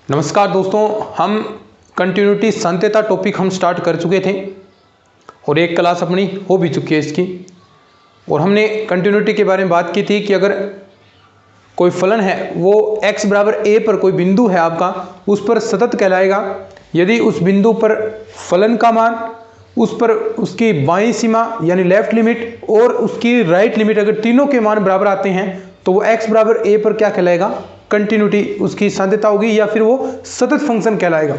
नमस्कार दोस्तों, हम कंटिन्यूटी सांत्यता टॉपिक हम स्टार्ट कर चुके थे और एक क्लास अपनी हो भी चुकी है इसकी। और हमने कंटिन्यूटी के बारे में बात की थी कि अगर कोई फलन है वो x बराबर a पर कोई बिंदु है आपका, उस पर सतत कहलाएगा यदि उस बिंदु पर फलन का मान, उस पर उसकी बाईं सीमा यानी लेफ्ट लिमिट और उसकी राइट लिमिट अगर तीनों के मान बराबर आते हैं तो वो x बराबर a पर क्या कहलाएगा, कंटिन्यूटी उसकी सांध्यता होगी या फिर वो सतत फंक्शन कहलाएगा।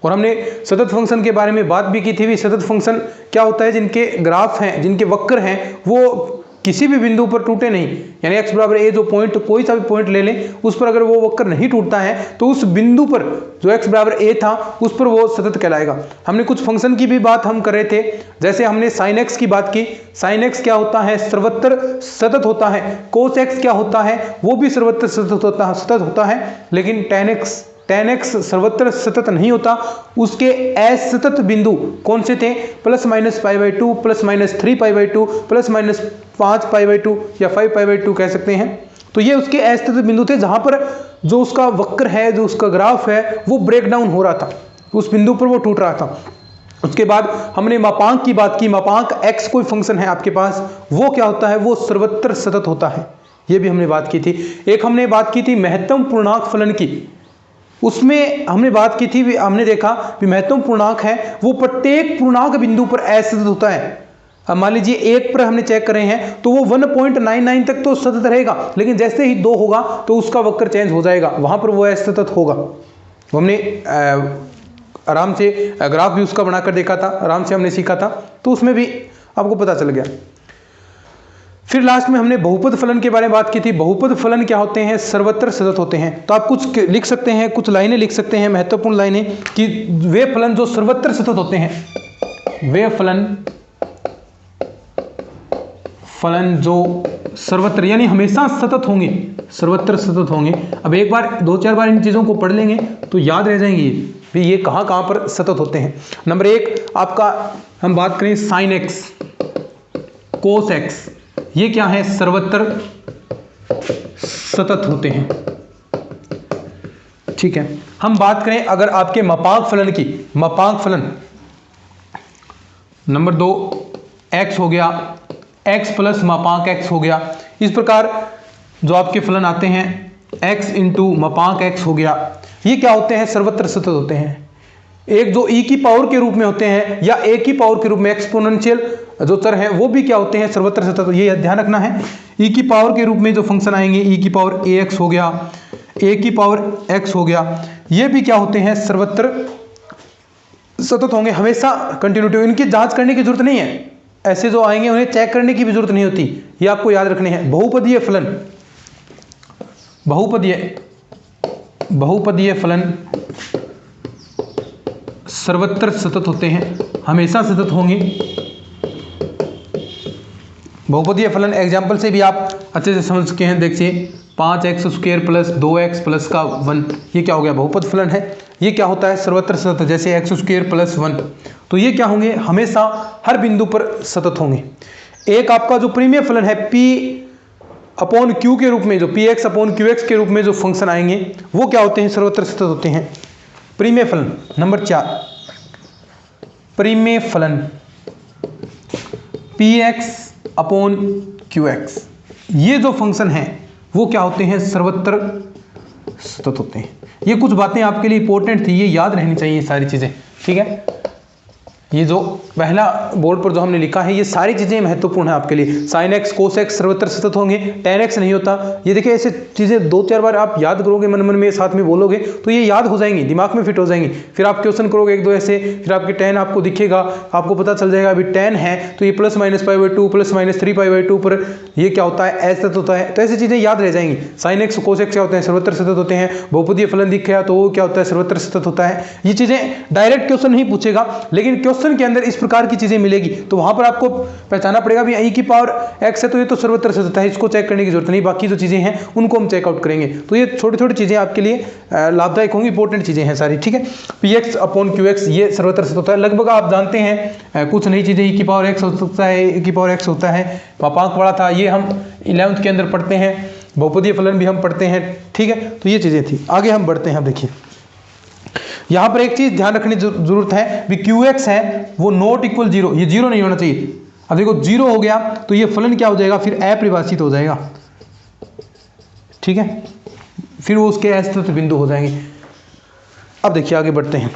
और हमने सतत फंक्शन के बारे में बात भी की थी। सतत फंक्शन क्या होता है, जिनके ग्राफ हैं, जिनके वक्र हैं वो किसी भी बिंदु पर टूटे नहीं, यानी x बराबर a जो पॉइंट, कोई सा भी पॉइंट ले लें, उस पर अगर वो वक्र नहीं टूटता है तो उस बिंदु पर जो x बराबर a था उस पर वो सतत कहलाएगा। हमने कुछ फंक्शन की भी बात हम कर रहे थे, जैसे हमने sin x की बात की। sin x क्या होता है, सर्वत्र सतत होता है। cos x क्या होता है, वो भी सर्वत्र सतत होता है, लेकिन tan x सर्वत्र सतत नहीं होता। उसके असतत बिंदु कौन से थे, plus minus π/2, plus minus 3π/2, plus minus 5π/2 या 5π/2 कह सकते हैं। तो ये उसके असतत बिंदु थे जहां पर जो उसका वक्र है, जो उसका ग्राफ है वो ब्रेक डाउन हो रहा था, उस बिंदु पर वो टूट रहा था। उसके बाद हमने मापांक की बात की। मापांक x कोई फंक्शन है आपके पास, वो क्या होता है, वो सर्वत्र सतत होता है, ये भी हमने बात की थी। एक हमने बात की थी महत्तम पूर्णांक फलन की, उसमें हमने बात की थी, हमने देखा कि महत्तम पूर्णांक है वो प्रत्येक पूर्णांक बिंदु पर असतत होता है। अब मान लीजिए एक पर हमने चेक कर रहे हैं तो वो 1.99 तक तो सतत रहेगा, लेकिन जैसे ही 2 होगा तो उसका वक्र चेंज हो जाएगा, वहां पर वो असतत होगा। हमने आराम से ग्राफ भी उसका बनाकर देखा था, आराम से हमने सीखा था, तो उसमें भी आपको पता चल गया। फिर लास्ट में हमने बहुपद फलन के बारे में बात की थी। बहुपद फलन क्या होते हैं, सर्वत्र सतत होते हैं। तो आप कुछ लिख सकते हैं, कुछ लाइनें लिख सकते हैं, महत्वपूर्ण लाइनें, कि वे फलन जो सर्वत्र सतत होते हैं, वे फलन जो सर्वत्र यानी हमेशा सतत होंगे, सर्वत्र सतत होंगे। अब एक बार 2-4 बार इन चीज़ों को पढ़ लेंगे तो याद रह जाएंगे भी ये कहाँ पर सतत होते हैं। नंबर 1 आपका हम बात करें sin x, cos x, ये क्या है, सर्वत्र सतत होते हैं। ठीक है, हम बात करें अगर आपके मापांक फलन की, मापांक फलन नंबर 2 x हो गया, x प्लस मापांक x हो गया। इस प्रकार जो आपके फलन आते हैं x इंटू मापांक x हो गया, ये क्या होते हैं, सर्वत्र सतत होते हैं। एक जो e की पावर के रूप में होते हैं या a की पावर के रूप में एक्सपोनेंशियल जो चर हैं वो भी क्या होते हैं, सर्वत्र सतत। ये ध्यान रखना है, e की पावर के रूप में जो फंक्शन आएंगे, e की पावर ax हो गया, a की पावर x हो गया, ये भी क्या होते हैं, सर्वत्र सतत होंगे, हमेशा कंटिन्यूटी। इनकी जांच करने की जरूरत नहीं है, ऐसे जो आएंगे उन्हें चेक करने की भी जरूरत नहीं होती, ये आपको याद रखने हैं। बहुपदीय फलन, बहुपदीय फलन सर्वत्र सतत होते हैं, हमेशा सतत होंगे। बहुपदीय फलन एग्जाम्पल से भी आप अच्छे से समझ चुके हैं। देखिए 5x² प्लस 2x प्लस का 1, ये क्या हो गया, बहुपद फलन है। ये क्या होता है, सर्वत्र सतत, जैसे x² प्लस 1, तो ये क्या होंगे, हमेशा हर बिंदु पर सतत होंगे। एक आपका जो प्रीमिय फलन है p/q के रूप में, जो px/qx के रूप में जो फंक्शन आएंगे वो क्या होते हैं, सर्वत्र सतत होते हैं। प्रीमिय फलन नंबर 4, प्रीमिय फलन px/qx, ये जो फंक्शन है वो क्या होते हैं, सर्वत्र सतत होते हैं। ये कुछ बातें आपके लिए इंपॉर्टेंट थी, ये याद रहनी चाहिए सारी चीजें, ठीक है। ये जो पहला बोर्ड पर जो हमने लिखा है ये सारी चीजें महत्वपूर्ण है आपके लिए। sin x cos x सर्वत्र सतत होंगे, tan x नहीं होता। ये देखिए ऐसे चीजें 2-4 बार आप याद करोगे, मन में साथ में बोलोगे तो ये याद हो जाएंगी, दिमाग में फिट हो जाएंगी। फिर आप क्वेश्चन करोगे 1-2 ऐसे, फिर आपके tan आपको दिखेगा, आपको पता चल जाएगा अभी tan है तो ये प्लस माइनस π/2 प्लस माइनस 3π/2 पर ये क्या होता है, असतत होता है। तो ऐसी चीजें याद रह जाएंगी। sin x cos x क्या होते हैं, सर्वत्र सतत होते हैं। बहुपदीय फलन दिख गया तो वो क्या होता है, सर्वत्र सतत होता है। ये चीजें डायरेक्ट क्वेश्चन नहीं पूछेगा, लेकिन क्वेश्चन के अंदर इस प्रकार की चीजें मिलेगी तो वहां पर आपको पहचाना पड़ेगा भी e की पावर x है तो ये तो सर्वत्र सतत है, इसको चेक करने की जरूरत नहीं, बाकी जो चीजें हैं उनको हम चेकआउट करेंगे। तो ये छोटी-छोटी चीजें आपके लिए लाभदायक होंगी, इंपॉर्टेंट चीजें हैं सारी, ठीक है। px/qx ये सर्वत्र सतत होता है, लगभग आप जानते हैं। कुछ नई चीजें e की पावर x हो सकता है, e की पावर x होता है, मापांक पढ़ा था, ये हम 11th के अंदर पढ़ते हैं। बहुपदीय फलन भी हम पढ़ते हैं, ठीक है। तो ये चीजें थी, आगे हम बढ़ते हैं। अब देखिए यहाँ पर एक चीज़ ध्यान रखने की जरूरत है भी QX है वो नॉट इक्वल जीरो, ये जीरो नहीं होना चाहिए। अब देखो जीरो हो गया तो ये फलन क्या हो जाएगा, फिर अपरिभाषित हो जाएगा, ठीक है, फिर वो उसके अस्तित्व बिंदु हो जाएंगे। अब देखिए आगे बढ़ते हैं,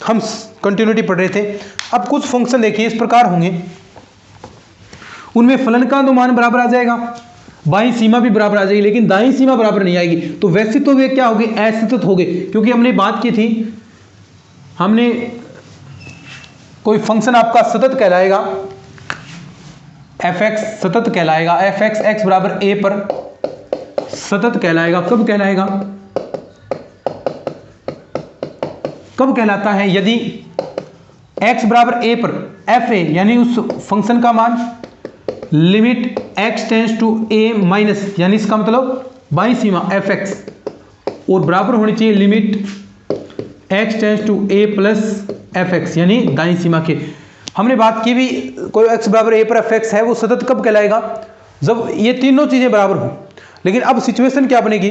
हम कंटिन्यूटी पढ़ रहे थे। अब कुछ फंक्शन देखिए इस प्रकार होंगे, उनमें फलन का अनुमान बराबर आ जाएगा, बाईं सीमा भी बराबर आ जाएगी, लेकिन दाईं सीमा बराबर नहीं आएगी। तो वैसे तो वे क्या हो गए, असतत हो गए, क्योंकि हमने बात की थी, हमने कोई फंक्शन आपका सतत कहलाएगा, fx सतत कहलाएगा, fx x बराबर a पर सतत कहलाएगा। कब कहलाएगा, कब कहलाता है, यदि x बराबर a पर fa यानी उस फंक्शन का मान limit x tends to a minus, यानी इसका मतलब बाईं सीमा fx, और बराबर होनी चाहिए limit x tends to a plus fx, यानी दाईं सीमा के। हमने बात की भी कोई x बराबर a पर fx है वो सतत कब कहलाएगा, जब ये तीनों चीजें बराबर हो। लेकिन अब सिचुएशन क्या बनेगी,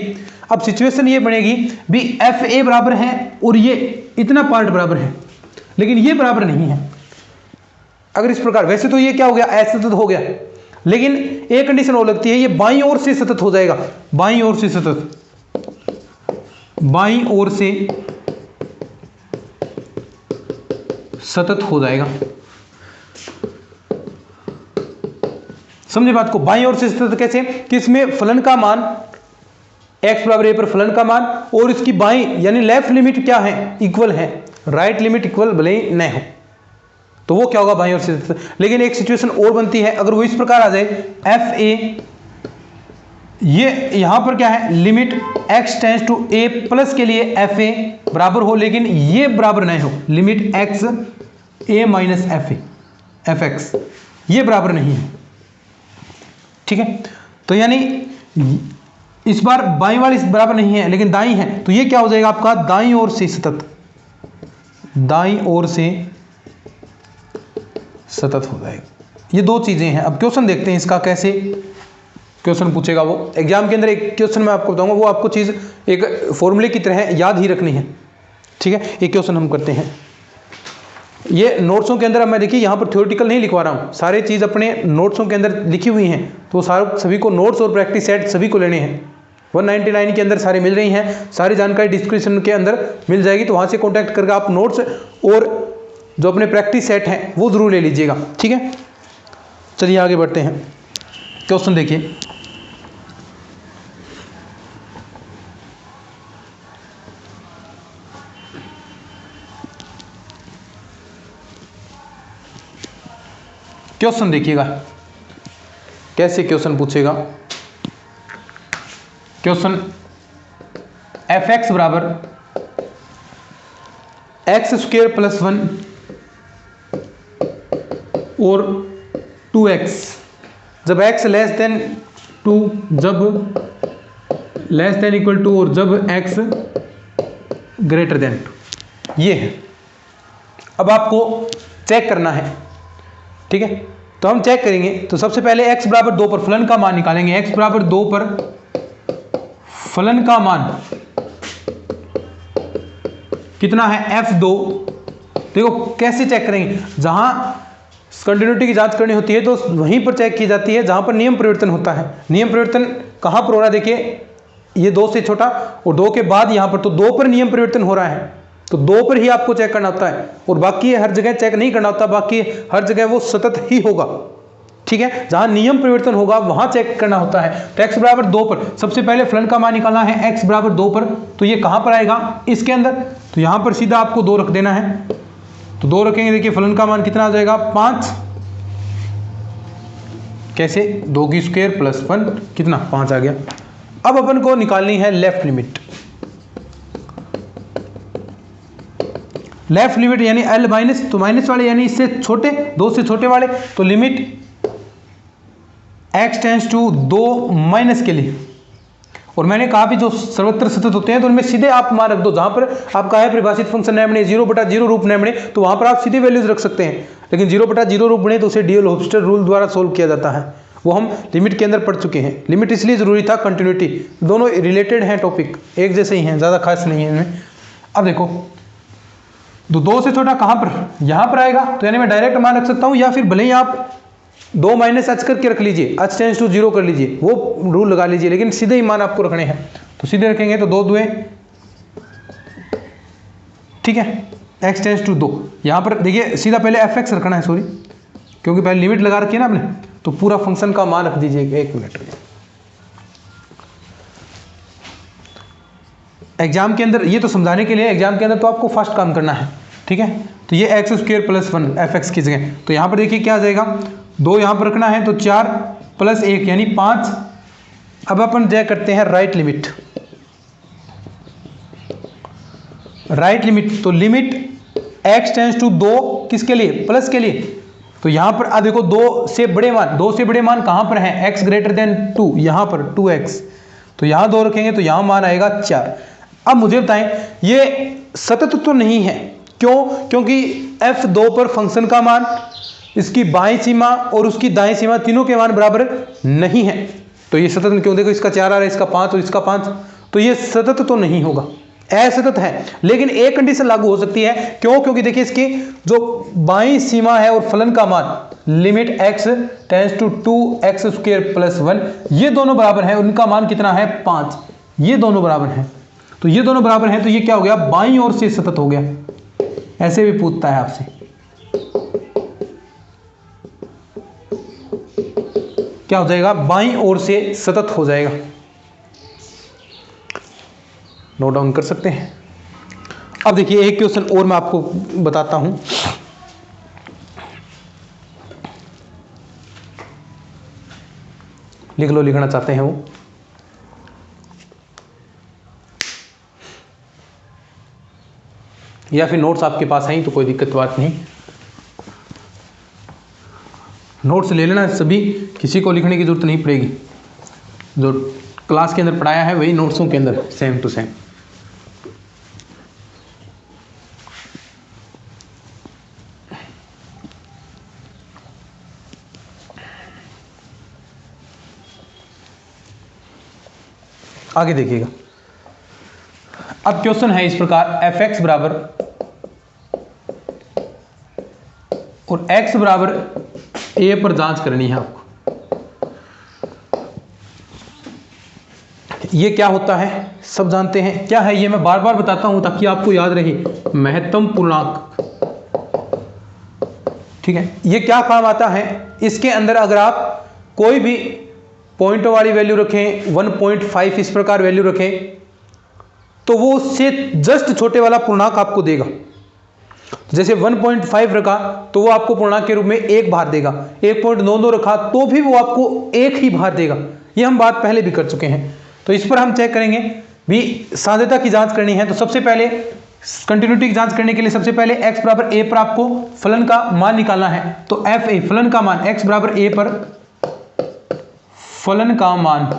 अब सिचुएशन ये बनेगी भी fa बराबर है और ये इतना पार्ट बराबर है, लेकिन ये बराबर नहीं है। अगर इस प्रकार, वैसे तो ये क्या हो गया, असतत हो गया, लेकिन एक कंडीशन और लगती है, ये बाईं ओर से सतत हो जाएगा, बाईं ओर से सतत, बाईं ओर से सतत हो जाएगा। समझे बात को, बाईं ओर से सतत कैसे, कि इसमें फलन का मान x बराबर a पर फलन का मान और इसकी बाईं यानी लेफ्ट लिमिट क्या है, इक्वल है, राइट लिमिट इक्वल भले ही न हो, तो वो क्या होगा, बाईं ओर से सतत। लेकिन एक सिचुएशन और बनती है, अगर वो इस प्रकार आ जाए fa, ये यहां पर क्या है, limit x tends to a plus के लिए fa बराबर हो, लेकिन ये बराबर नहीं हो, limit x a minus fa fx, ये बराबर नहीं है, ठीक है। तो यानी इस बार बाईं वाली बराबर नहीं है लेकिन दाईं है, तो ये क्या हो जाएगा आपका, दाईं ओर से सतत, दाईं ओर से सतत हो जाएगा। ये दो चीजें हैं। अब क्वेश्चन देखते हैं इसका कैसे क्वेश्चन पूछेगा वो एग्जाम के अंदर। एक क्वेश्चन मैं आपको बताऊंगा, वो आपको चीज एक फॉर्मूले की तरह याद ही रखनी है, ठीक है। एक क्वेश्चन हम करते हैं, ये नोट्सों के अंदर, अब मैं देखिए यहाँ पर थ्योरेटिकल नहीं लिखवा रहा हूँ, सारी चीज़ अपने नोट्सों के अंदर लिखी हुई हैं, तो सभी को नोट्स और प्रैक्टिस सेट सभी को लेने हैं। 199 के अंदर सारी मिल रही हैं, सारी जानकारी डिस्क्रिप्शन के अंदर मिल जाएगी, तो वहाँ से कॉन्टैक्ट करके आप नोट्स और जो अपने प्रैक्टिस सेट हैं वो ज़रूर ले लीजिएगा, ठीक है। चलिए आगे बढ़ते हैं, क्वेश्चन देखिए। क्वेश्चन देखिएगा कैसे क्वेश्चन पूछेगा। क्वेश्चन fx बराबर एक्स स्क्वेयर प्लस 1 और 2x, जब x लेस देन 2, जब लेस देन इक्वल टू, और जब x ग्रेटर देन 2, ये है। अब आपको चेक करना है, ठीक है। तो हम चेक करेंगे, तो सबसे पहले x बराबर 2 पर फलन का मान निकालेंगे। x बराबर 2 पर फलन का मान कितना है, f2। देखो कैसे चेक करेंगे, जहां कंटिन्यूटी की जांच करनी होती है तो वहीं पर चेक की जाती है जहां पर नियम परिवर्तन होता है। नियम परिवर्तन कहां पर हो रहा है, देखिए ये 2 से छोटा और 2 के बाद यहां पर, तो 2 पर नियम परिवर्तन हो रहा है, तो 2 पर ही आपको चेक करना होता है, और बाकी हर जगह चेक नहीं करना होता, बाकी हर जगह वो सतत ही होगा, ठीक है। जहां नियम परिवर्तन होगा वहां चेक करना होता है। तो x बराबर 2 पर सबसे पहले फलन का मान निकालना है, x बराबर 2 पर, तो ये कहां पर आएगा, इसके अंदर, तो यहां पर सीधा आपको 2 रख देना है, तो 2 रखेंगे, देखिए फलन का मान कितना आ जाएगा, 5। कैसे, 2 की स्क्वायर प्लस 1 कितना, 5 आ गया। अब अपन को निकालनी है लेफ्ट लिमिट। लेफ्ट लिमिट यानी L माइनस, तो माइनस वाले यानी इससे छोटे, 2 से छोटे वाले, तो limit x tends to 2 minus के लिए। और मैंने कहा भी जो सर्वत्र सतत होते हैं तो उनमें सीधे आप मान रख दो, जहां पर आपका है परिभाषित फंक्शन न बने, 0/0 रूप न बने, तो वहां पर आप सीधे वैल्यूज रख सकते हैं। लेकिन 0/0 रूप बने तो उसे डी एल-होपिटल रूल द्वारा सोल्व किया जाता है, वो हम लिमिट के अंदर पढ़ चुके हैं। लिमिट इसलिए जरूरी था, कंटिन्यूटी, दोनों रिलेटेड हैं, टॉपिक एक जैसे ही हैं, ज़्यादा खास नहीं है इनमें। अब देखो तो 2 से छोटा कहाँ पर, यहाँ पर आएगा। तो यानी मैं डायरेक्ट मान रख सकता हूँ, या फिर भले ही आप 2 माइनस h करके रख लीजिए, h टेंड्स टू 0 कर लीजिए, वो रूल लगा लीजिए, लेकिन सीधे ही मान आपको रखने हैं। तो सीधे रखेंगे तो 2 दुए, ठीक है, x टेंड्स टू 2। यहाँ पर देखिए सीधा पहले fx रखना है, सॉरी, क्योंकि पहले लिमिट लगा रखी है ना आपने, तो पूरा फंक्शन का मान रख दीजिए। 1 मिनट, एग्जाम के अंदर ये तो समझाने के लिए, एग्जाम के अंदर तो आपको फास्ट काम करना है, ठीक है। तो ये x स्क्वायर प्लस 1 fx की जगह, तो यहाँ पर देखिए क्या आ जाएगा, 2 यहाँ पर रखना है तो 4 प्लस 1 यानी 5। अब अपन जय करते हैं राइट लिमिट, राइट लिमिट, तो लिमिट x टेंड्स टू 2 किसके लिए, प्लस के लिए। तो यहाँ पर अब देखो 2 से बड़े मान कहाँ पर हैं, x ग्रेटर देन 2, यहाँ पर 2x, तो यहाँ 2 रखेंगे तो यहाँ मान आएगा 4। अब मुझे बताएं ये सतत तो नहीं है, क्यों, क्योंकि f2 पर फंक्शन का मान, इसकी बाईं सीमा और उसकी दाईं सीमा तीनों के मान बराबर नहीं है, तो ये सतत क्यों, देखो इसका 4 आ रहा है, इसका 5 और इसका 5, तो ये सतत तो नहीं होगा, असतत है। लेकिन एक कंडीशन लागू हो सकती है, क्यों, क्योंकि देखिए इसकी जो बाईं सीमा है और फलन का मान limit x tends to 2x square plus 1, ये दोनों बराबर हैं, उनका मान कितना है 5, ये दोनों बराबर हैं, तो ये दोनों बराबर हैं, तो ये क्या हो गया, बाईं ओर से सतत हो गया। ऐसे भी पूछता है आपसे, क्या हो जाएगा, बाईं ओर से सतत हो जाएगा। नोट डाउन कर सकते हैं। अब देखिए एक क्वेश्चन और मैं आपको बताता हूं, लिख लो, लिखना चाहते हैं वो, या फिर नोट्स आपके पास हैं तो कोई दिक्कत बात नहीं, नोट्स ले लेना सभी, किसी को लिखने की जरूरत नहीं पड़ेगी, जो क्लास के अंदर पढ़ाया है वही नोट्सों के अंदर सेम टू सेम। आगे देखिएगा, अब क्वेश्चन है इस प्रकार, fx बराबर और x बराबर a पर जांच करनी है आपको। ये क्या होता है सब जानते हैं, क्या है ये मैं बार बार बताता हूं ताकि आपको याद रहे, महत्तम पूर्णांक, ठीक है। ये क्या काम आता है, इसके अंदर अगर आप कोई भी पॉइंट वाली वैल्यू रखें, 1.5 इस प्रकार वैल्यू रखें, तो वो उससे जस्ट छोटे वाला पूर्णांक आपको देगा। जैसे 1.5 रखा तो वो आपको पूर्णांक के रूप में 1 भार देगा, 1.92 रखा तो भी वो आपको 1 ही भार देगा। ये हम बात पहले भी कर चुके हैं, तो इस पर हम चेक करेंगे भी। साध्यता की जांच करनी है तो सबसे पहले कंटिन्यूटी की जांच करने के लिए सबसे पहले x बराबर a पर आपको फलन का मान निकालना है। तो एफ ए फलन का मान, x बराबर a पर फलन का मान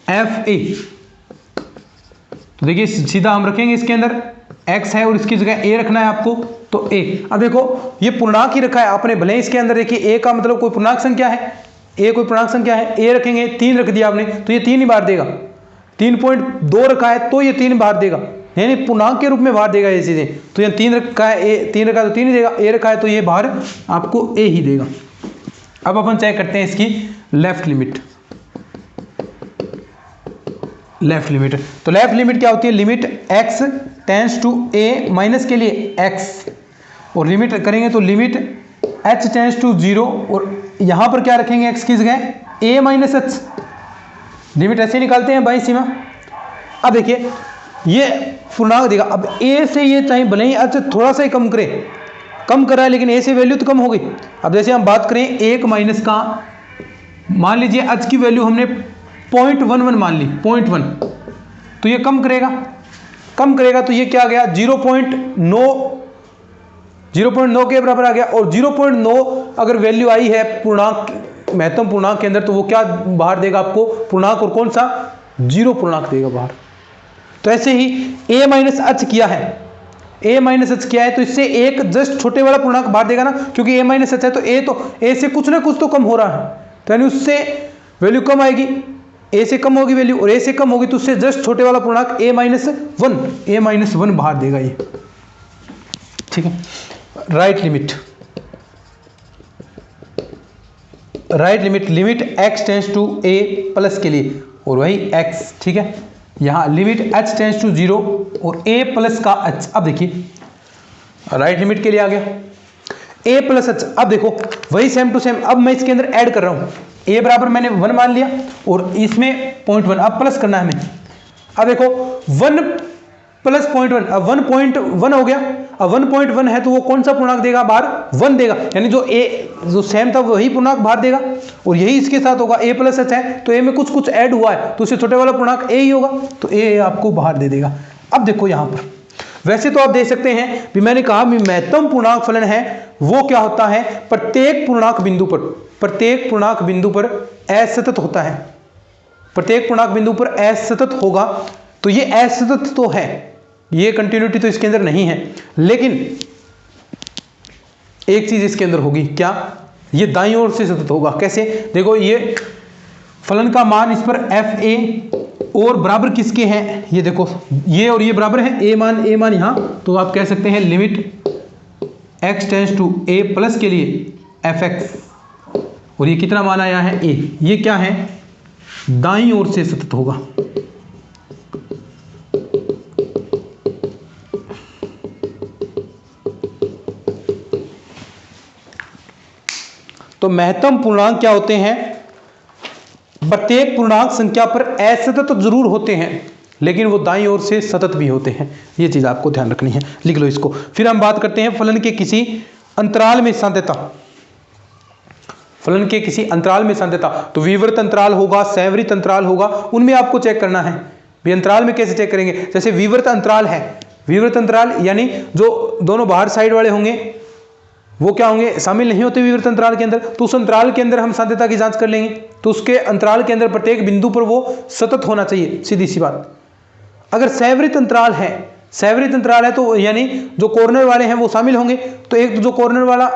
एफ ए, तो देखिए सीधा हम रखेंगे, इसके अंदर x है और इसकी जगह a रखना है आपको, तो a। अब देखो ये पूर्णांक ही रखा है आपने, भले इसके अंदर देखिए a का मतलब कोई पूर्णांक संख्या है, a कोई पूर्णांक संख्या है, a रखेंगे, 3 रख दिया आपने तो ये 3 ही बार देगा, 3.2 रखा है तो ये 3 बार देगा, यानी पूर्णांक के रूप में बार देगा ये चीजें। तो ये 3 रखा है, 3 रखा है तो 3 ही देगा, a रखा है तो ये बार आपको a ही देगा। अब अपन चेक करते हैं इसकी लेफ्ट लिमिट, लेफ्ट लिमिट। तो लेफ्ट लिमिट क्या होती है, limit x tends to a minus के लिए x, और लिमिट करेंगे तो लिमिट h टेंड्स टू 0, और यहां पर क्या रखेंगे x की जगह a माइनस h, लिमिट ऐसे निकालते हैं बाईं सीमा। अब देखिए ये पूर्णांक देगा, अब a से ये चाहे भले ही h थोड़ा सा ही कम करे, कम कर रहा है लेकिन a से वैल्यू तो कम हो गई। अब जैसे हम बात करें 1 माइनस का, मान लीजिए h की वैल्यू हमने 0.11 मान ली, 0.1, तो ये कम करेगा, कम करेगा तो ये क्या आ गया 0.9 के बराबर आ गया। और 0.9 अगर वैल्यू आई है पूर्णांक, महत्तम पूर्णांक के अंदर, तो वो क्या बाहर देगा आपको पूर्णांक, और कौन सा 0 पूर्णांक देगा बाहर। तो ऐसे ही a माइनस h किया है, a माइनस h किया है तो इससे एक जस्ट छोटे वाला पूर्णांक बाहर देगा ना, क्योंकि a माइनस h है तो a से कुछ ना कुछ तो कम हो रहा है, तो यानी उससे वैल्यू कम आएगी, ए से कम होगी वैल्यू और ए से कम होगी तो उससे जस्ट छोटे वाला पूर्णांक a माइनस वन बाहर देगा ये। ठीक है, right limit x tends to a plus के लिए और वही x। ठीक है, यहाँ लिमिट h टेंस टू 0 और a प्लस का h। अब देखिए राइट लिमिट के लिए आ गया a प्लस h। अब देखो वही सेम टू सेम, अब मैं इसके अंदर ऐड कर रहा हूँ, a बराबर मैंने 1 मान लिया और इसमें 0.1, अब प्लस करना है हमें। अब देखो 1 प्लस 0.1, अब 1.1 हो गया। अब 1.1 है तो वो कौन सा पूर्णांक देगा बाहर, 1 देगा, यानी जो सेम था वही पूर्णांक बाहर देगा और यही इसके साथ होगा। a प्लस h है तो a में कुछ ऐड हुआ है तो उससे छोटे वाला पूर्णांक a ही होगा, तो a आपको बाहर दे देगा। अब देखो यहाँ पर वैसे तो आप देख सकते हैं भी, मैंने कहा महत्तम पूर्णांक फलन है वो क्या होता है, प्रत्येक पूर्णांक बिंदु पर असतत होता है, प्रत्येक पूर्णांक बिंदु पर असतत होगा। तो ये असतत तो है, ये कंटिन्यूटी तो इसके अंदर नहीं है, लेकिन एक चीज इसके अंदर होगी, क्या, ये दाईं ओर से सतत होगा। कैसे, देखो ये फलन का मान इस पर fa और बराबर किसके हैं, ये देखो ये और ये बराबर है, a मान यहाँ, तो आप कह सकते हैं limit x tends to a plus के लिए fx और ये कितना मान आया है a, ये क्या है, दाईं ओर से सतत होगा। तो महत्तम पूर्णांक क्या होते हैं, प्रत्येक पूर्णांक संख्या पर असतत जरूर होते हैं लेकिन वो दाईं ओर से सतत भी होते हैं, ये चीज आपको ध्यान रखनी है, लिख लो इसको। फिर हम बात करते हैं फलन के किसी अंतराल में सांद्रता। फलन के किसी अंतराल में सांद्रता, तो विवर्त अंतराल होगा, संवृत अंतराल होगा, उनमें आपको चेक करना है। भी अंतराल में कैसे चेक करेंगे, जैसे विवर्त अंतराल है, विवर्त अंतराल यानी जो दोनों बाहर साइड वाले होंगे वो क्या होंगे, शामिल नहीं होते विवर्त अंतराल के अंदर, तो उस अंतराल के अंदर हम सांद्रता की जांच कर लेंगे। तो उसके अंतराल के अंदर प्रत्येक बिंदु पर वो सतत होना चाहिए, सीधी सी बात। अगर संवृत अंतराल है तो यानी जो कॉर्नर वाले हैं वो शामिल होंगे, तो एक जो कॉर्नर वाला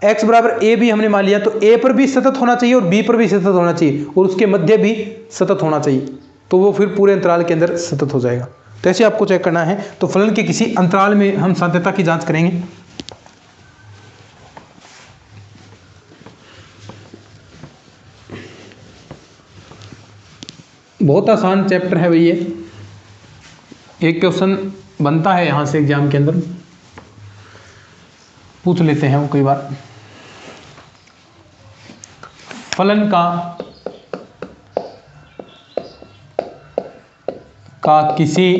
x बराबर a भी हमने मान लिया, तो a पर भी सतत होना चाहिए और b पर भी सतत होना चाहिए और उसके मध्य भी सतत होना चाहिए, तो वो फिर पूरे अंतराल के अंदर सतत हो जाएगा। तो ऐसे आपको चेक करना है। तो फलन के किसी अंतराल में हम सांद्रता की जांच करेंगे। बहुत आसान चैप्टर है भैया, एक क्वेश्चन बनता है यहां से एग्जाम के अंदर, पूछ लेते हैं वो कई बार। फलन का किसी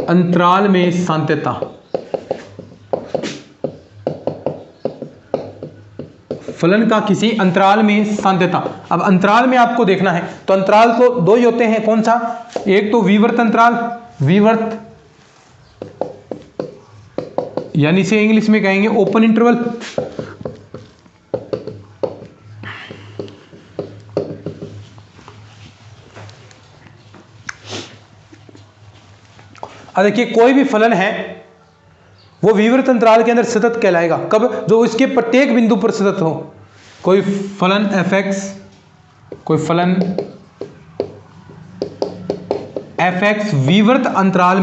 अंतराल में सांद्रता, फलन का किसी अंतराल में सांद्रता। अब अंतराल में आपको देखना है, तो अंतराल तो दो ही होते हैं, कौन सा, एक तो विवर्त अंतराल, विवर्त यानी इसे इंग्लिश में कहेंगे ओपन इंटरवल, अब देखिए कोई भी फलन है वो विवर्त अंतराल के अंदर सतत कहलाएगा, कब, जो इसके प्रत्येक बिंदु पर सतत हो। कोई फलन fx विवर्त अंतराल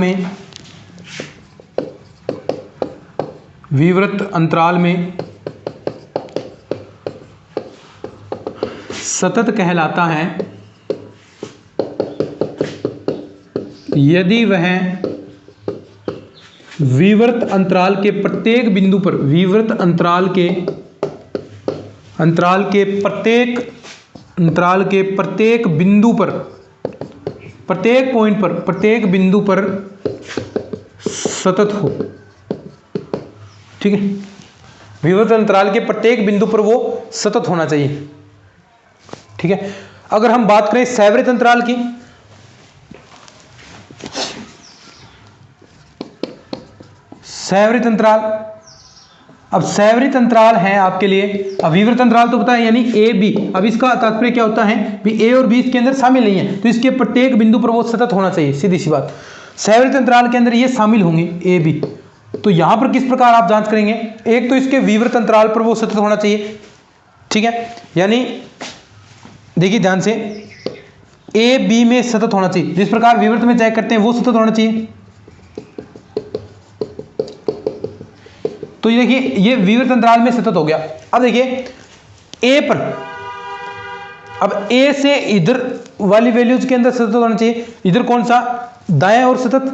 में सतत कहलाता है यदि वह विवर्त अंतराल के प्रत्येक बिंदु पर, विवर्त अंतराल के प्रत्येक बिंदु पर, प्रत्येक पॉइंट पर, प्रत्येक बिंदु पर सतत हो। ठीक है, विवर्त अंतराल के प्रत्येक बिंदु पर वो सतत होना चाहिए। ठीक है, अगर हम बात करें संवृत अंतराल की, संवृत अंतराल, अब संवृत अंतराल है आपके लिए, अब विवर्त अंतराल तो पता है यानी ए बी, अब इसका तात्पर्य क्या होता है भी ए और बी इसके अंदर शामिल नहीं है, तो इसके प्रत्येक बिंदु पर वो सतत होना चाहिए, सीधी सी बात। संवृत अंतराल के अंदर ये शामिल होंगे ए बी, तो यहां पर किस प्रकार आप जांच करेंगे, एक तो इसके विवर्त अंतराल पर वो सतत होना चाहिए, ठीक है, यानी देखिए ध्यान से, ए बी में सतत होना चाहिए, जिस प्रकार विवर्त में चेक करते हैं वो सतत होना चाहिए। तो ये देखिए ये विवर्त अंतराल में सतत हो गया। अब देखिए ए पर, अब ए से इधर वाली वैल्यूज के अंदर सतत होना चाहिए। इधर कौन सा, दाएं और सतत,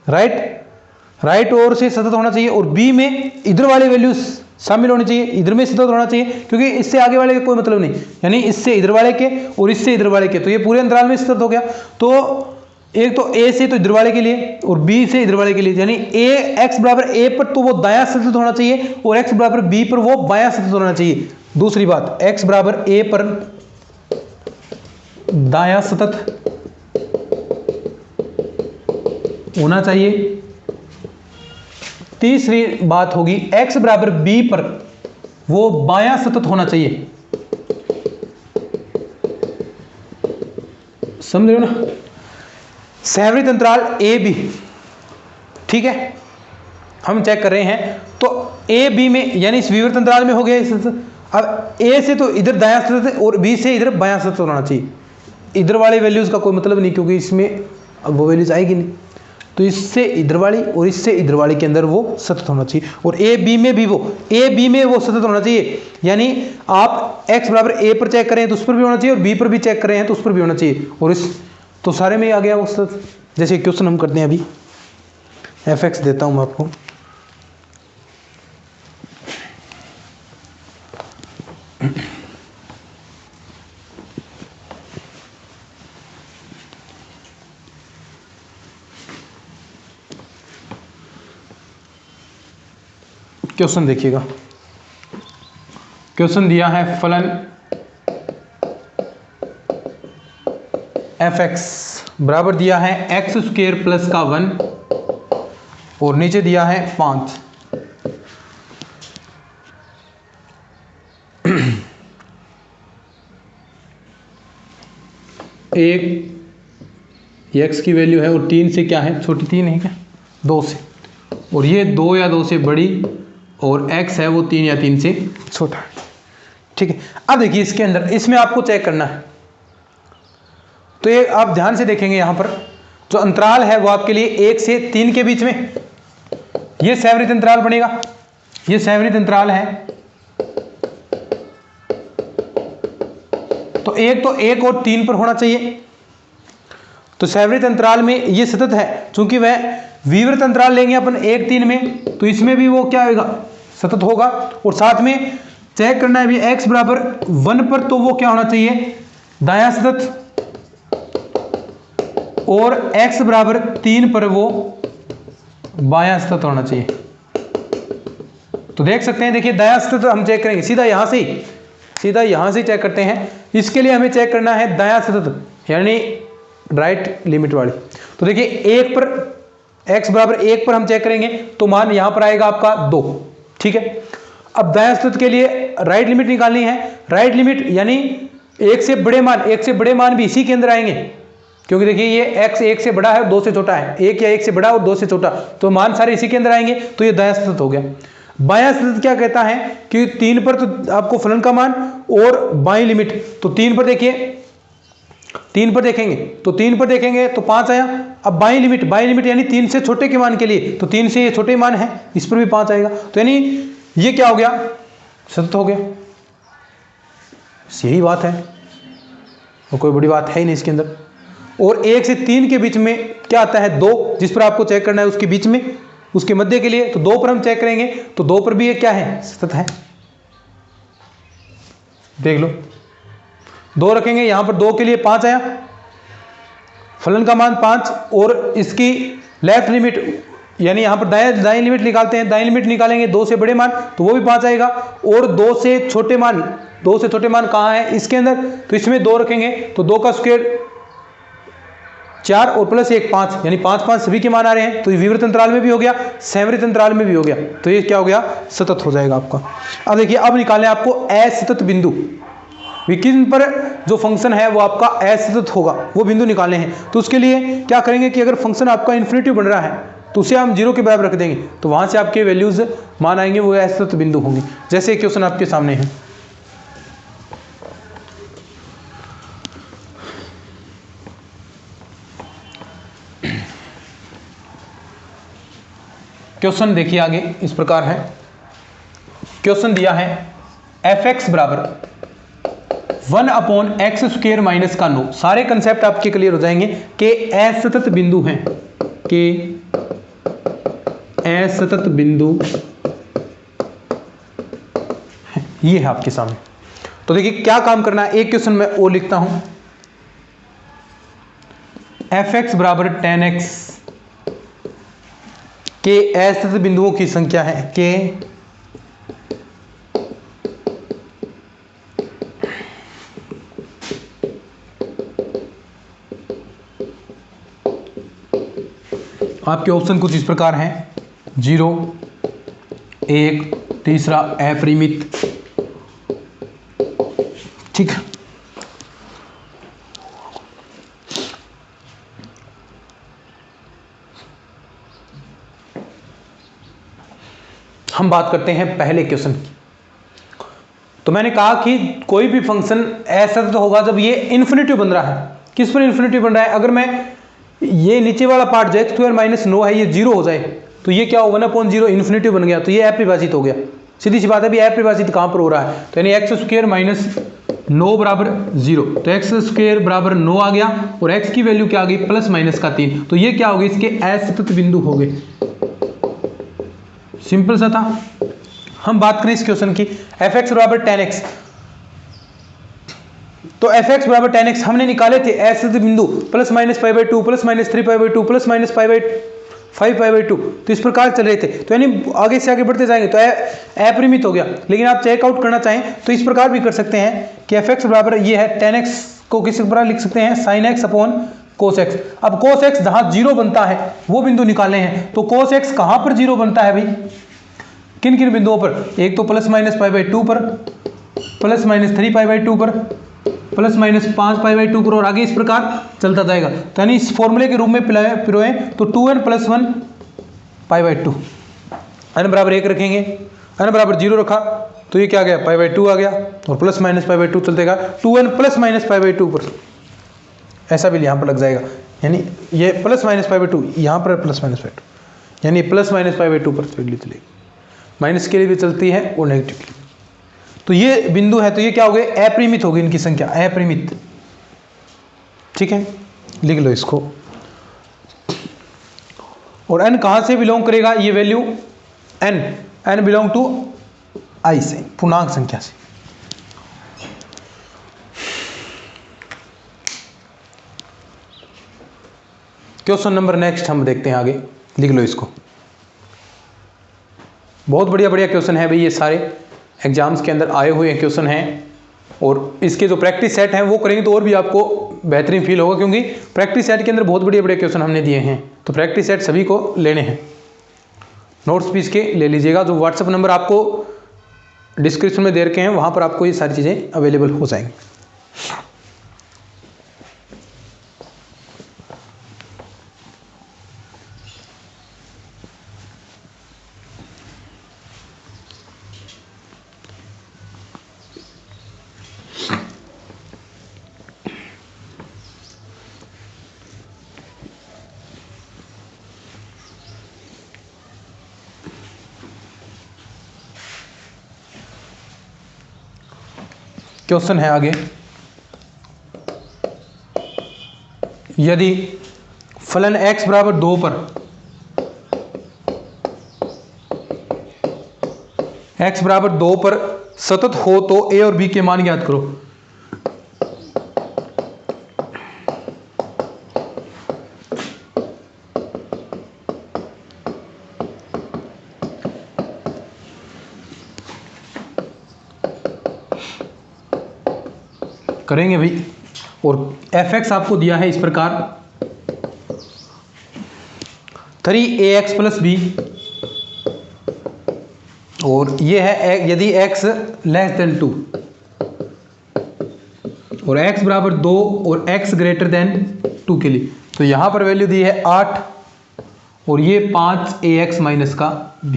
राइट ओर से सतत होना चाहिए, और बी में इधर वाले वैल्यूज शामिल होनी चाहिए, इधर में सतत होना चाहिए, क्योंकि इससे आगे वाले का कोई मतलब नहीं, यानी इससे इधर वाले के और इससे इधर वाले के, तो ये पूरे अंतराल में सतत हो गया। तो एक तो ए से तो इधर वाले के लिए और बी से इधर वाले के लिए, यानी ए एक्स बराबर ए पर तो वो दायां सतत होना चाहिए और एक्स बराबर बी पर वो बायां सतत होना चाहिए। दूसरी बात, एक्स बराबर ए पर दायां सतत होना चाहिए। तीसरी बात होगी x बराबर b पर वो बायां सतत होना चाहिए। समझ रहे हो ना, सहवृत अंतराल ए बी, ठीक है, हम चेक कर रहे हैं, तो ए बी में यानी इस विवर्त अंतराल में हो गया इस, अब ए से तो इधर दायां सतत और बी से इधर बायां सतत होना चाहिए। इधर वाले वैल्यूज का कोई मतलब नहीं, क्योंकि इसमें अब वो वैल्यूज आएगी नहीं, तो इससे इधर वाली और इससे इधर वाली के अंदर वो सतत होना चाहिए, और ए बी में भी वो सतत होना चाहिए। यानी आप x बराबर a पर चेक करें तो उस पर भी होना चाहिए, और b पर भी चेक करें तो उस पर भी होना चाहिए, और इस तो सारे में आ गया वो सतत। जैसे क्वेश्चन हम करते हैं अभी, fx देता हूं मैं आपको, क्वेश्चन देखिएगा। क्वेश्चन दिया है फलन fx बराबर दिया है एक्स स्क्वायर प्लस का 1 और नीचे दिया है 5। एक x की वैल्यू है और 3 से क्या है, छोटी 3 है क्या, 2 से, और ये 2 या 2 से बड़ी, और x है वो 3 या 3 से छोटा, ठीक है। अब देखिए इसके अंदर, इसमें आपको चेक करना है, तो ये आप ध्यान से देखेंगे, यहां पर जो अंतराल है वो आपके लिए 1 से 3 के बीच में, ये सहवृत अंतराल बनेगा, ये सहवृत अंतराल है। तो एक तो 1 और 3 पर होना चाहिए, तो सहवृत अंतराल में ये सतत है, चूंकि वह विवर्त अंतराल लेंगे अपन 1 3 में, तो इसमें भी वो क्या होगा, सतत होगा। और साथ में चेक करना है भी x बराबर 1 पर तो वो क्या होना चाहिए, दायां सतत, और x बराबर 3 पर वो बायां सतत होना चाहिए। तो देख सकते हैं, देखिए दायां सतत हम चेक करेंगे सीधा यहां से चेक करते हैं। इसके लिए हमें चेक करना है दायां सतत, यानी राइट लिमिट वाली। तो देखिए 1 पर, x बराबर 1 पर हम चेक करेंगे तो मान यहां पर आएगा आपका 2, ठीक है। अब दायां सतत के लिए राइट लिमिट निकालनी है, राइट लिमिट यानी 1 से बड़े मान भी इसी के अंदर आएंगे, क्योंकि देखिए ये x 1 से बड़ा है और 2 से छोटा है, 1 या 1 से बड़ा और 2 से छोटा, तो मान सारे इसी के अंदर आएंगे, तो ये दायां सतत हो गया। बायां सतत क्या कहता है कि 3 पर तो आपको फलन का मान और बाईं लिमिट, तो 3 पर देखिए, 3 पर देखेंगे तो 3 पर देखेंगे तो 5 आया। अब बाईं लिमिट यानी 3 से छोटे के मान के लिए, तो 3 से ये छोटे मान है, इस पर भी 5 आएगा, तो यानी ये क्या हो गया, सतत हो गया। यही बात है, और कोई बड़ी बात है ही नहीं इसके अंदर। और 1 से 3 के बीच में क्या आता है, 2, जिस पर आपको चेक करना है उसके बीच में, उसके मध्य के लिए, तो 2 पर हम चेक करेंगे, तो 2 पर भी ये क्या है, सतत है। देख लो, 2 रखेंगे, यहां पर 2 के लिए 5 आया, फलन का मान 5, और इसकी लेफ्ट लिमिट यानी यहां पर दाएं लिमिट निकालते हैं, दाएं लिमिट निकालेंगे 2 से बड़े मान, तो वो भी 5 आएगा, और 2 से छोटे मान कहां है, इसके अंदर, तो इसमें 2 रखेंगे, तो 2 का स्क्वायर 4 और प्लस 1 5, यानी 5 5 सभी के मान आ रहे हैं, तो ये विवर्त अंतराल में भी हो गया, सहवृत अंतराल में भी हो गया, तो ये क्या हो गया, सतत हो जाएगा आपका। अब देखिए, अब निकालें आपको असतत बिंदु, विकिरण पर जो फंक्शन है वो आपका असतत होगा, वो बिंदु निकालने हैं। तो उसके लिए क्या करेंगे कि अगर फंक्शन आपका इन्फिनिटी बन रहा है तो उसे हम 0 के बराबर रख देंगे, तो वहां से आपके वैल्यूज मान आएंगे, वो असतत बिंदु होंगे। जैसे क्वेश्चन आपके सामने है, क्वेश्चन देखिए आगे इस प्रकार है। क्वेश्चन दिया है f(x) बराबर 1/x² माइनस का 9। सारे कंसेप्ट आपके क्लियर हो जाएंगे कि असतत बिंदु हैं, कि असतत बिंदु ये है आपके सामने। तो देखिए क्या काम करना है, एक क्वेश्चन में ओ लिखता हूं, f(x) बराबर 10x के असतत बिंदुओं की संख्या है, के आपके ऑप्शन कुछ इस प्रकार हैं, 0, 1, तीसरा अपरिमित। ठीक है, हम बात करते हैं पहले क्वेश्चन की। तो मैंने कहा कि कोई भी फंक्शन असतत होगा जब ये इन्फिनिटी बन रहा है। किस पर इन्फिनिटी बन रहा है? अगर मैं ये नीचे वाला पार्ट जो x² माइनस 9 है ये 0 हो जाए तो ये क्या हो, 1/0 इन्फिनिटी बन गया, तो ये अपरिभाषित हो गया। सीधी सी बात है, अभी अपरिभाषित कहां पर हो रहा है, तो यानी x² माइनस 9 बराबर 0, तो x² बराबर 9 आ गया और x की वैल्यू क्या आ गई, प्लस माइनस का 3, तो ये क्या हो गए, इसके असतत बिंदु हो गए। सिंपल सा था। हम बात करें इस क्वेश्चन की, f(x) बराबर 10x, तो f(x) बराबर 10x हमने निकाले थे असतत बिंदु plus minus π/2 plus minus 3π/2 plus minus 5π/2, तो इस प्रकार चल रहे थे। तो यानी आगे से आगे बढ़ते जाएंगे तो अपरिमित हो गया। लेकिन आप चेकआउट करना चाहें तो इस प्रकार भी कर सकते हैं कि f(x) बराबर ये है 10x को किस प्रकार लिख सकते हैं, sin x upon cos x। अब cos x जहां 0 बनता है वो बिंदु निकालने हैं, तो cos x कहां पर 0 बनता है भाई, किन किन बिंदुओं पर, एक तो प्लस माइनस π/2 पर, प्लस माइनस 3π/2 पर, प्लस माइनस 5π/2 पर, और आगे इस प्रकार चलता जाएगा। तो यानी इस फॉर्मूले के रूप में पिरोए तो 2n + 1 π/2, n बराबर 1 रखेंगे, n बराबर 0 रखा तो ये क्या आ गया, π/2 आ गया, और प्लस माइनस π/2 चलतेगा 2n + माइनस π/2 पर, ऐसा भी यहाँ पर लग जाएगा, यानी ये प्लस माइनस π/2 यहाँ पर प्लस माइनस π/2, यानी प्लस माइनस π/2 पर चलेगी, माइनस के लिए भी चलती है और नेगेटिव के लिए। तो ये बिंदु है, तो ये क्या हो गए, अपरिमित होगी इनकी संख्या, अपरिमित। ठीक है, लिख लो इसको। और n कहां से बिलोंग करेगा, ये value n belong to i से, पूर्णांक संख्या से। क्वेश्चन नंबर नेक्स्ट हम देखते हैं आगे, लिख लो इसको। बहुत बढ़िया बढ़िया क्वेश्चन है भाई, ये सारे एग्जाम्स के अंदर आए हुए क्वेश्चन हैं, और इसके जो प्रैक्टिस सेट हैं वो करेंगे तो और भी आपको बेहतरीन फील होगा, क्योंकि प्रैक्टिस सेट के अंदर बहुत बढ़िया बढ़िया क्वेश्चन हमने दिए हैं। तो प्रैक्टिस सेट सभी को लेने हैं, नोट्स भी इसके ले लीजिएगा। जो व्हाट्सएप नंबर आपको डिस्क्रिप्शन में दे रखे हैं वहाँ पर आपको ये सारी चीज़ें अवेलेबल हो जाएंगी। क्वेश्चन है आगे, यदि फलन x बराबर 2 पर x बराबर 2 पर सतत हो तो a और b के मान ज्ञात करो। करेंगे भाई, और f(x) आपको दिया है इस प्रकार 3ax + b, और ये है यदि x < 2 और x बराबर 2 और x < 2 के लिए, तो यहाँ पर वैल्यू दी है 8 और ये 5ax माइनस का b।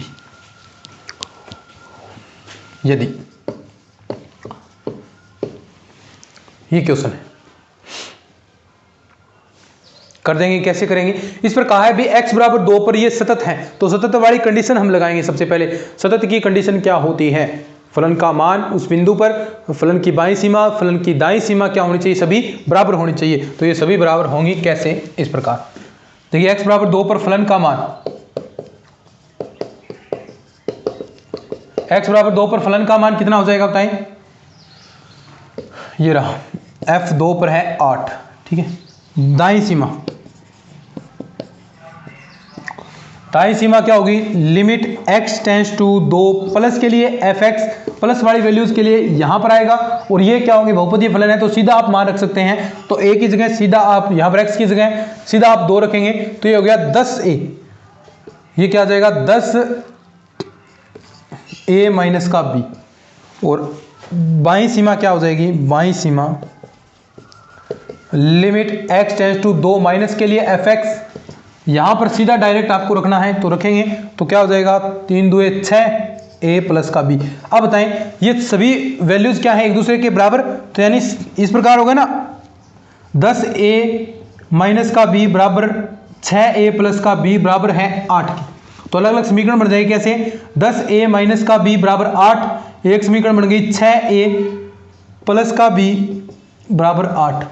यदि ये क्वेश्चन है, कर देंगे। कैसे करेंगे, इस पर कहा है भी x बराबर 2 पर ये सतत है, तो सतत वाली कंडीशन हम लगाएंगे। सबसे पहले सतत की कंडीशन क्या होती है, फलन का मान उस बिंदु पर, फलन की बाईं सीमा, फलन की दाईं सीमा क्या होनी चाहिए, सभी बराबर होनी चाहिए। तो ये सभी बराबर होंगी कैसे, इस प्रकार देखिए x बराबर 2 पर फलन का मान, x बराबर 2 पर फलन का मान कितना हो जाएगा बताएं, ये रहा f 2 पर है 8, ठीक है। दाईं सीमा, दाईं सीमा क्या होगी, limit x tends to 2 plus के लिए fx, प्लस वाली वैल्यूज के लिए यहां पर आएगा, और ये क्या होंगे, बहुपदीय फलन है तो सीधा आप मान रख सकते हैं। तो a की जगह सीधा आप यहां पर x की जगह सीधा आप 2 रखेंगे, तो ये हो गया 10a, ये क्या आ जाएगा 10a माइनस का b, और बाईं सीमा क्या हो जाएगी, बाईं सीमा limit x tends to 2 minus के लिए fx, यहां पर सीधा डायरेक्ट आपको रखना है तो रखेंगे, तो क्या हो जाएगा 3 2 6 a प्लस का b। अब बताएं ये सभी वैल्यूज क्या है एक दूसरे के बराबर, तो यानी इस प्रकार होगा ना 10a माइनस का b बराबर 6a प्लस का b बराबर है 8 की। तो अलग अलग समीकरण बन जाएगी कैसे, 10a माइनस का b बराबर 8, एक समीकरण बन गई 6a प्लस का b बराबर 8,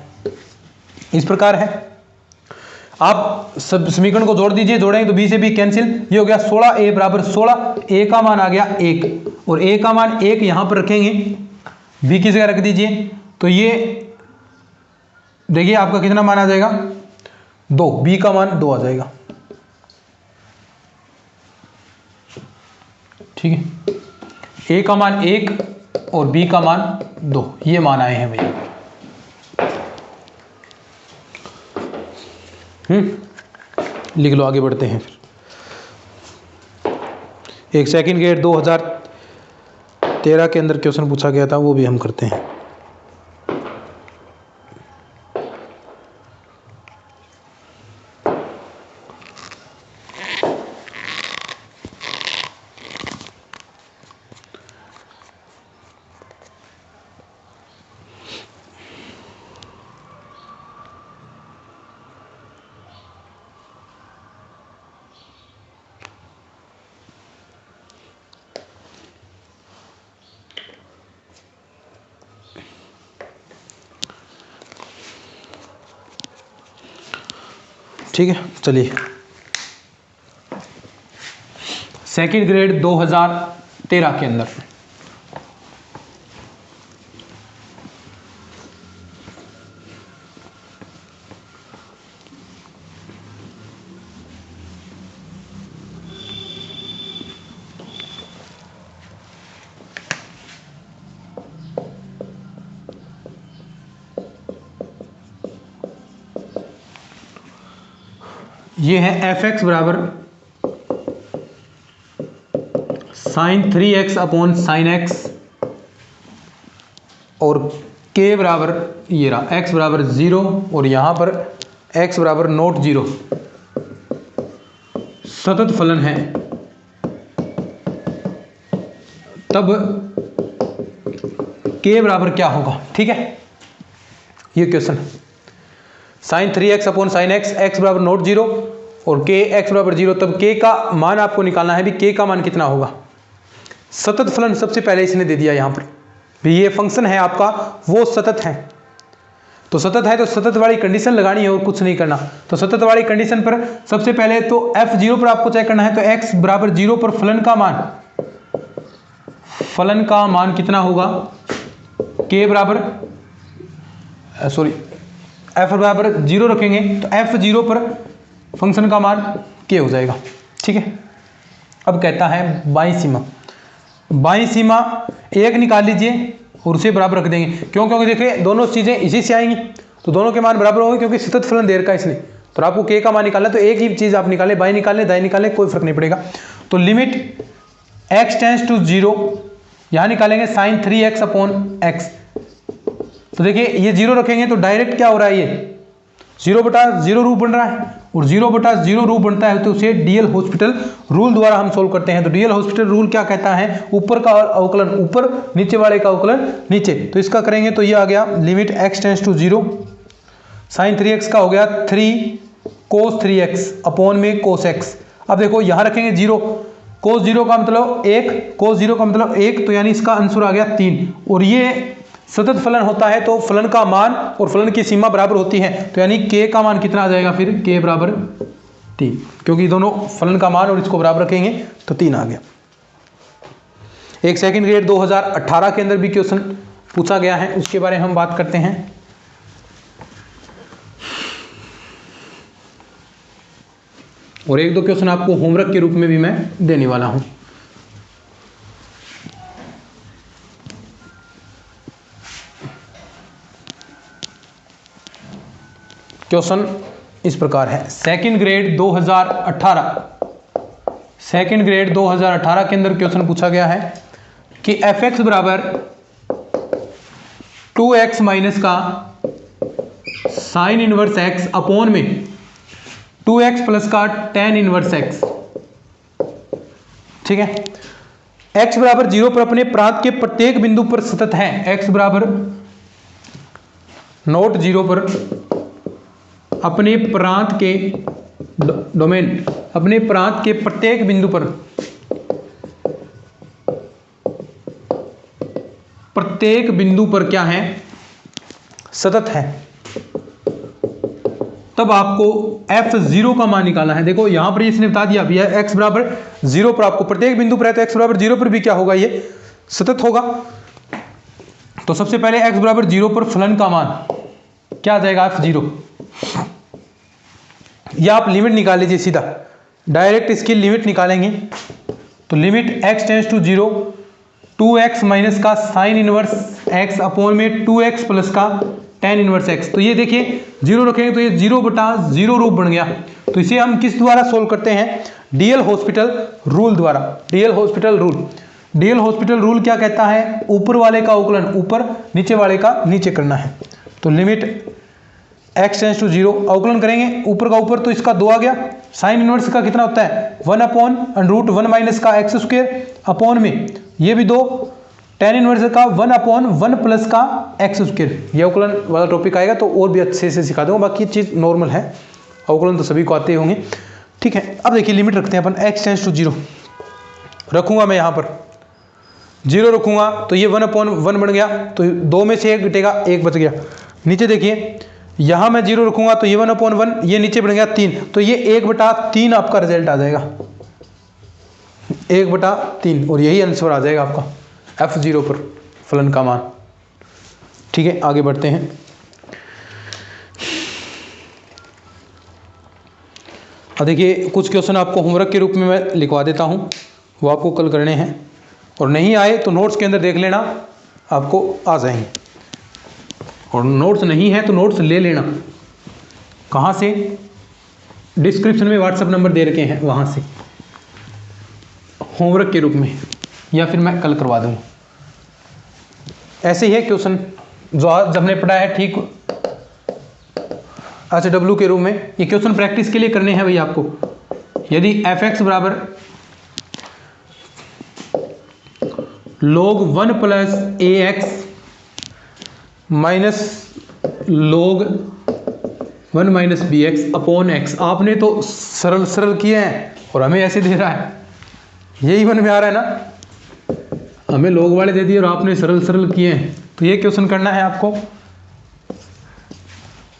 इस प्रकार है। आप सब समीकरण को जोड़ दीजिए, जोड़ेंगे तो b से b कैंसिल, ये हो गया 16a बराबर 16, a का मान आ गया 1, और a का मान 1 यहां पर रखेंगे, b की जगह रख दीजिए, तो ये देखिए आपका कितना मान आ जाएगा 2, b का मान 2 आ जाएगा, ठीक है। a का मान 1 और b का मान 2, ये मान आए हैं भैया। लिख लो, आगे बढ़ते हैं फिर। एक सेकंड ग्रेड 2013 के अंदर क्वेश्चन पूछा गया था, वो भी हम करते हैं। ठीक है, चलिए सेकंड ग्रेड 2013 के अंदर ये है fx बराबर sine 3x upon sine x, और k बराबर ये रहा x बराबर 0, और यहां पर x बराबर नॉट 0 सतत फलन है, तब k बराबर क्या होगा, ठीक है। ये क्वेश्चन है sine 3x upon sine x, x बराबर नॉट 0 और k x बराबर 0, तब k का मान आपको निकालना है भी k का मान कितना होगा। सतत फलन सबसे पहले इसने दे दिया यहाँ पर भी, ये फंक्शन है आपका वो सतत है, तो सतत है तो सतत वाली कंडीशन लगानी है और कुछ नहीं करना। तो सतत वाली कंडीशन पर सबसे पहले तो f0 पर आपको चेक करना है, तो x बराबर 0 पर फलन का मान कितना होगा, k बराबर सॉरी f बराबर 0 रखेंगे, तो f0 पर फंक्शन का मान k हो जाएगा, ठीक है। अब कहता है बाईं सीमा, बाईं सीमा 1 निकाल लीजिए और उसे बराबर रख देंगे, क्यों, क्योंकि देखिए दोनों चीज़ें इसी से आएंगी, तो दोनों के मान बराबर होंगे क्योंकि सतत फलन देर का इसलिए। तो आपको k का मान निकालना है, तो एक ही चीज़ आप निकालें, बाईं निकालें दाईं निकालें, कोई फर्क नहीं पड़ेगा। तो लिमिट x टेंड्स टू 0, यहाँ निकालेंगे साइन 3x अपॉन x, तो देखिए ये 0 रखेंगे तो डायरेक्ट क्या हो रहा है, ये 0/0 रूप बन रहा है, और 0/0 रूप बनता है तो उसे डीएल हॉस्पिटल रूल द्वारा हम सोल्व करते हैं। तो डीएल हॉस्पिटल रूल क्या कहता है, ऊपर का अवकलन ऊपर, नीचे वाले का अवकलन नीचे। तो इसका करेंगे तो ये आ गया limit x tends to 0, sine 3x का हो गया 3 cos 3x अपॉन में cos x। अब देखो यहाँ रखेंगे 0, cos 0 का मतलब 1, cos 0 का मतलब 1, तो यानी इसका आंसर आ गया 3। और ये सतत फलन होता है तो फलन का मान और फलन की सीमा बराबर होती है, तो यानी k का मान कितना आ जाएगा फिर, k बराबर 3, क्योंकि दोनों फलन का मान और इसको बराबर रखेंगे तो 3 आ गया। एक सेकंड ग्रेड 2018 के अंदर भी क्वेश्चन पूछा गया है, उसके बारे में हम बात करते हैं। और एक दो क्वेश्चन आपको होमवर्क के रूप में भी मैं देने वाला हूं। क्वेश्चन इस प्रकार है, सेकंड ग्रेड 2018 के अंदर क्वेश्चन पूछा गया है कि fx बराबर 2x माइनस का साइन इनवर्स x अपॉन में 2x प्लस का tan इनवर्स x। ठीक है, x बराबर 0 पर अपने प्रांत के प्रत्येक बिंदु पर सतत है। x बराबर नॉट 0 पर अपने प्रांत के डोमेन, अपने प्रांत के प्रत्येक बिंदु पर, प्रत्येक बिंदु पर क्या है, सतत है। तब आपको f0 का मान निकालना है। देखो यहां पर इसने बता दिया भैया x बराबर 0 पर आपको प्रत्येक बिंदु पर है, तो x बराबर 0 पर भी क्या होगा, ये सतत होगा। तो सबसे पहले x बराबर 0 पर फलन का मान क्या आ जाएगा, f0। या आप लिमिट निकाल लीजिए सीधा, डायरेक्ट इसकी लिमिट निकालेंगे तो limit x tends to 0 2x minus का साइन इनवर्स x अपॉन में 2x प्लस का tan इनवर्स x। तो ये देखिए 0 रखेंगे तो ये 0/0 रूप बन गया। तो इसे हम किस द्वारा सोल्व करते हैं, डीएल हॉस्पिटल रूल द्वारा। डीएल हॉस्पिटल रूल क्या कहता है, ऊपर वाले का अवकलन ऊपर, नीचे वाले का नीचे करना है। तो लिमिट x टेंड्स टू 0, अवकलन करेंगे ऊपर का ऊपर तो इसका 2 आ गया, साइन इनवर्स का कितना होता है 1/√1 माइनस का x स्क्वायर अपॉन में ये भी 2, tan इनवर्स का 1/1 प्लस का x स्क्वायर। ये अवकलन वाला टॉपिक आएगा तो और भी अच्छे से सिखा दूंगा, बाकी चीज़ नॉर्मल है, अवकलन तो सभी को आते होंगे। ठीक है, अब देखिए लिमिट रखते हैं अपन, x टेंड्स टू 0 रखूंगा मैं, यहाँ पर 0 रखूंगा तो ये 1/1 बन गया, तो 2 में से 1 घटेगा, 1 बच गया। नीचे देखिए यहां मैं 0 रखूंगा तो ये 1/1, ये नीचे बन गया 3, तो ये 1/3 आपका रिजल्ट आ जाएगा, 1/3, और यही आंसर आ जाएगा आपका f0 पर फलन का मान। ठीक है, आगे बढ़ते हैं। अब देखिए कुछ क्वेश्चन आपको होमवर्क के रूप में मैं लिखवा देता हूं, वो आपको कल करने हैं, और नहीं आए तो नोट्स के अंदर देख लेना, आपको आ जाएंगे। और नोट्स नहीं है तो नोट्स ले लेना, कहाँ से, डिस्क्रिप्शन में व्हाट्सएप नंबर दे रखे हैं, वहाँ से होमवर्क के रूप में, या फिर मैं कल करवा दूँगा। ऐसे ही है क्वेश्चन जो आज हमने पढ़ा है, ठीक। अच्छा, W के रूप में ये क्वेश्चन प्रैक्टिस के लिए करने हैं भैया आपको। यदि fx बराबर log 1 plus ax minus log 1 minus bx upon x, आपने तो सरल सरल किए हैं और हमें ऐसे दे रहा है, यही मन में आ रहा है ना, हमें log वाले दे दिए और आपने सरल सरल किए हैं। तो ये क्वेश्चन करना है आपको,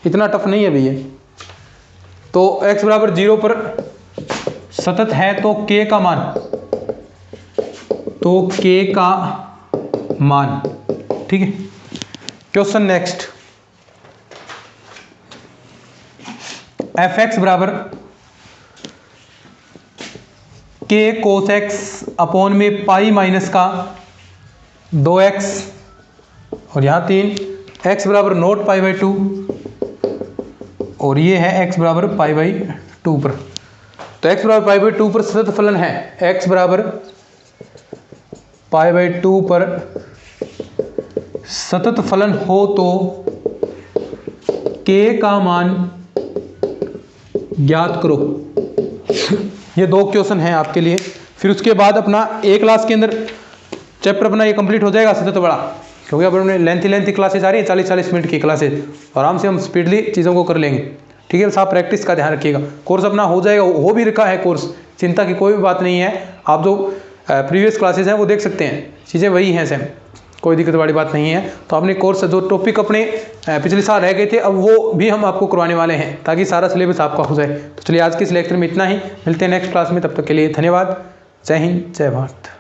इतना टफ नहीं है भैया। तो x बराबर 0 पर सतत है तो k का मान, ठीक है। क्वेश्चन नेक्स्ट, fx बराबर k cos x अपॉन में पाई माइनस का 2x, और यहाँ 3, x बराबर नॉट π/2, और ये है x बराबर π/2 पर। तो x बराबर π/2 पर सतत फलन है, x बराबर π/2 पर सतत फलन हो तो k का मान ज्ञात करो। ये 2 क्वेश्चन हैं आपके लिए। फिर उसके बाद अपना एक क्लास के अंदर चैप्टर अपना ये कंप्लीट हो जाएगा सतत बड़ा, क्योंकि अब हमने लेंथी क्लासेज आ रही है, 40-40 मिनट की क्लासेज, आराम से हम स्पीडली चीज़ों को कर लेंगे। ठीक है, बस आप प्रैक्टिस का ध्यान रखिएगा। कोर्स अपना हो जाएगा, हो भी रखा है कोर्स, चिंता की कोई भी बात नहीं है। आप जो प्रीवियस क्लासेस हैं वो देख सकते हैं, चीज़ें वही हैं सेम, कोई दिक्कत वाली बात नहीं है। तो आपने कोर्स जो टॉपिक अपने पिछले साल रह गए थे अब वो भी हम आपको करवाने वाले हैं ताकि सारा सिलेबस आपका हो जाए। तो चलिए आज के इस लेक्चर में इतना ही, मिलते हैं नेक्स्ट क्लास में, तब तक के लिए धन्यवाद। जय हिंद, जय भारत।